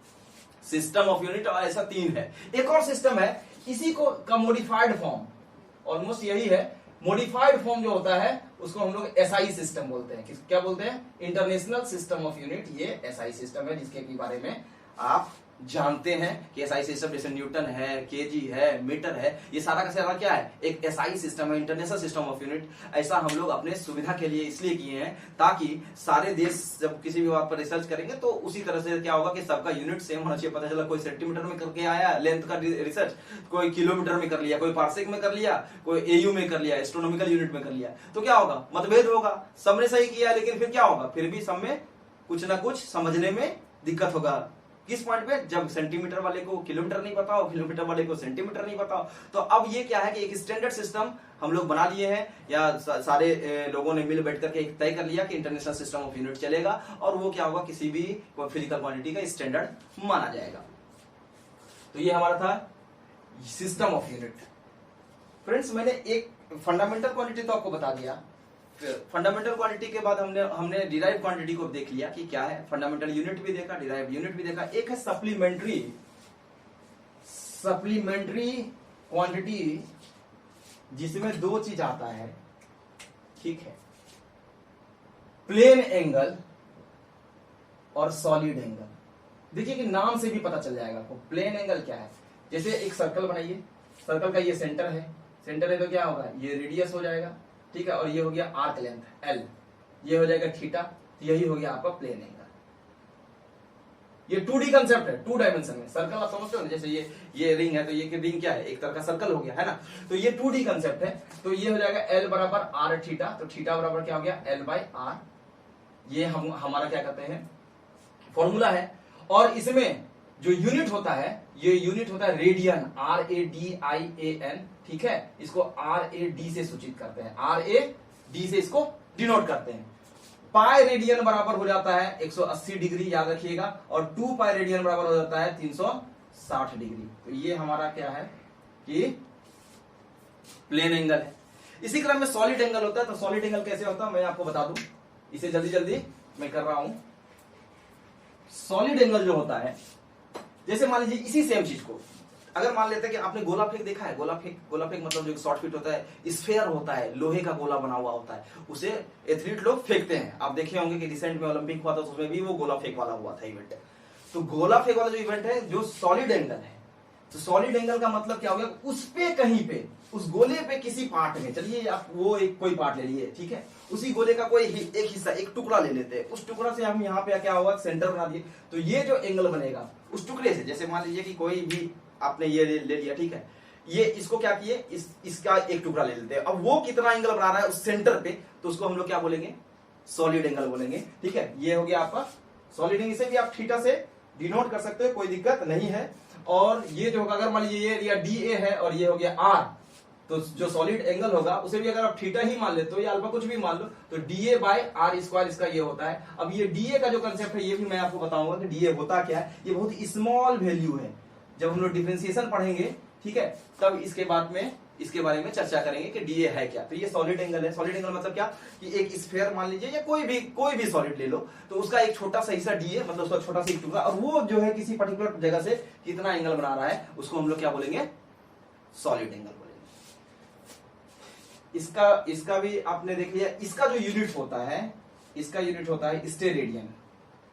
सिस्टम ऑफ यूनिट। और ऐसा 3 है। एक और सिस्टम है, इसी को का मॉडिफाइड फॉर्म, ऑलमोस्ट यही है। मॉडिफाइड फॉर्म जो होता है उसको हम लोग एसआई सिस्टम बोलते हैं। क्या बोलते हैं, इंटरनेशनल सिस्टम ऑफ यूनिट। ये एसआई सिस्टम है जिसके बारे में आप जानते हैं कि एसआई सिस्टम जैसे न्यूटन है, केजी है, मीटर है, ये सारा का सारा क्या है, एक एसआई सिस्टम है, इंटरनेशनल सिस्टम ऑफ यूनिट। ऐसा हम लोग अपने सुविधा के लिए इसलिए किए हैं ताकि सारे देश जब किसी भी बात पर रिसर्च करेंगे तो उसी तरह से क्या होगा कि सबका यूनिट सेम होना चाहिए। पता चला कोई सेंटीमीटर में करके आया लेंथ का रिसर्च, कोई किलोमीटर में कर लिया, कोई पार्सेक में कर लिया, कोई एयू में कर लिया, एस्ट्रोनॉमिकल यूनिट में कर लिया, तो क्या होगा, मतभेद होगा। सबने सही किया लेकिन फिर क्या होगा, फिर भी सब में कुछ ना कुछ समझने में दिक्कत होगा। किस पॉइंट पे, जब सेंटीमीटर वाले को किलोमीटर नहीं पता हो, किलोमीटर वाले को सेंटीमीटर नहीं पता हो। तो अब ये क्या है कि एक स्टैंडर्ड सिस्टम हम लोग बना लिए हैं, या सारे लोगों ने मिल बैठ करके एक तय कर लिया कि इंटरनेशनल सिस्टम ऑफ यूनिट चलेगा और वो क्या होगा, किसी भी फिजिकल क्वांटिटी का स्टैंडर्ड माना जाएगा। तो ये हमारा था सिस्टम ऑफ यूनिट। फ्रेंड्स, मैंने एक फंडामेंटल क्वांटिटी तो आपको बता दिया। फंडामेंटल क्वांटिटी के बाद हमने डिराइव क्वांटिटी को देख लिया कि क्या है। फंडामेंटल यूनिट भी देखा, डिराइव यूनिट भी देखा। एक है सप्लीमेंट्री क्वांटिटी, जिसमें 2 चीज आता है, ठीक है, प्लेन एंगल और सॉलिड एंगल। देखिए कि नाम से भी पता चल जाएगा आपको प्लेन एंगल क्या है। जैसे एक सर्कल बनाइए, सर्कल का ये सेंटर है, सेंटर है तो क्या होगा, ये रेडियस हो जाएगा, ठीक है, और ये हो गया आर्क लेंथ एल, ये हो जाएगा थीटा, तो यही हो गया आपका प्लेन एंगल। ये 2D कंसेप्ट है, 2 डायमेंशन में। सर्कल आप समझते हो ना, जैसे ये रिंग है तो ये रिंग क्या है, एक तरह का सर्कल हो गया है ना। तो ये 2D कंसेप्ट है। तो ये हो जाएगा एल बराबर आर थीटा, तो थीटा बराबर क्या हो गया एल बाई आर। ये हमारा क्या कहते हैं, फॉर्मूला है। और इसमें जो यूनिट होता है, ये यूनिट होता है रेडियन, RADIAN, ठीक है। इसको RAD से सूचित करते हैं, RAD से इसको डिनोट करते हैं। पाई रेडियन बराबर हो जाता है 180 डिग्री, याद रखिएगा, और 2 पाई रेडियन बराबर हो जाता है 360 डिग्री। तो ये हमारा क्या है कि प्लेन एंगल है। इसी क्रम में सॉलिड एंगल होता है। तो सॉलिड एंगल कैसे होता है मैं आपको बता दूं, इसे जल्दी जल्दी मैं कर रहा हूं। सॉलिड एंगल जो होता है, जैसे मान लीजिए इसी सेम चीज को अगर मान लेते हैं कि आपने गोला फेंक देखा है, गोला फेंक मतलब जो शॉर्ट फिट होता है, स्फेयर होता है, लोहे का गोला बना हुआ होता है, उसे एथलीट लोग फेंकते हैं। आप देखे होंगे कि रिसेंट में ओलंपिक हुआ था, उसमें भी वो गोला फेंक वाला हुआ था इवेंट। तो गोला फेंक वाला जो इवेंट है, जो सॉलिड एंगल है, तो सॉलिड एंगल का मतलब क्या हो गया, उस पे कहीं पे, उस गोले पे किसी पार्ट में, चलिए आप वो एक कोई पार्ट ले लिए, ठीक है, उसी गोले का कोई एक हिस्सा, एक टुकड़ा ले लेते हैं, उस टुकड़ा से हम यहाँ पे क्या हुआ सेंटर बना दिए। तो ये जो एंगल बनेगा उस टुकड़े से, जैसे मान लीजिए कि कोई भी आपने ये ले लिया, ठीक है, ये इसको क्या किए, इसका एक टुकड़ा ले लेते हैं। अब वो कितना एंगल बना रहा है उस सेंटर पे, तो उसको हम लोग क्या बोलेंगे, सॉलिड एंगल बोलेंगे, ठीक है। ये हो गया आपका सॉलिड एंगल। इसे भी आप थीटा से डिनोट कर सकते हो, कोई दिक्कत नहीं है। और ये जो होगा, अगर मान लीजिए ये एरिया DA है और ये हो गया R, तो जो सॉलिड एंगल होगा उसे भी अगर आप थीटा ही मान लेते हो या अल्फा कुछ भी मान लो तो डीए बाय आर स्क्वायर इसका ये होता है। अब ये डीए का जो कंसेप्ट है ये भी मैं आपको बताऊंगा कि डीए होता क्या है। ये बहुत स्मॉल वैल्यू है, जब हम लोग डिफरेंशिएशन पढ़ेंगे ठीक है तब इसके बाद में इसके बारे में चर्चा करेंगे कि डीए है क्या। तो ये सॉलिड एंगल है। सॉलिड एंगल मतलब क्या कि एक स्फीयर मान लीजिए या कोई भी सॉलिड ले लो तो उसका एक छोटा सा हिस्सा डीए मतलब उसका छोटा सा एक टुकड़ा, और वो जो है किसी पर्टिकुलर जगह से कितना एंगल बना रहा है उसको हम लोग क्या बोलेंगे, सॉलिड एंगल बोलेंगे। इसका भी आपने देख लिया। इसका जो यूनिट होता है, इसका यूनिट होता है स्टेरेडियन।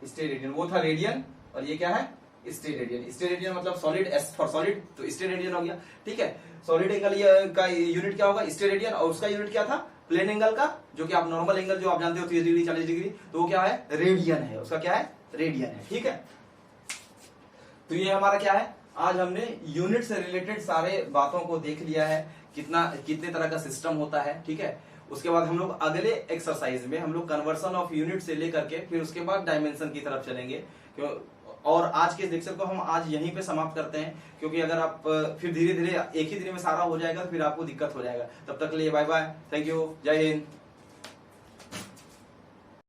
स्टेरेडियन वो था रेडियन और ये क्या है स्टेरेडियन। स्टेरेडियन मतलब सॉलिड, एस फॉर सॉलिड तो स्टेरेडियन हो गया ठीक है। सॉलिड एंगल का यूनिट क्या होगा स्टेरेडियन, और उसका यूनिट क्या था प्लेन एंगल का, जो कि आप नॉर्मल एंगल जो आप जानते हो 30 डिग्री 40 डिग्री, तो वो क्या है रेडियन है। उसका क्या है रेडियन है ठीक है। तो ये हमारा क्या है, आज हमने यूनिट से रिलेटेड सारे बातों को देख लिया है, कितने तरह का सिस्टम होता है ठीक है। उसके बाद हम लोग अगले एक्सरसाइज में हम लोग कन्वर्सन ऑफ यूनिट से लेकर के फिर उसके बाद डायमेंशन की तरफ चलेंगे। और आज के लेक्चर को हम आज यहीं पे समाप्त करते हैं, क्योंकि अगर आप फिर धीरे धीरे एक ही दिन में सारा हो जाएगा तो फिर आपको दिक्कत हो जाएगा। तब तक के लिए बाय बाय, थैंक यू, जय हिंद।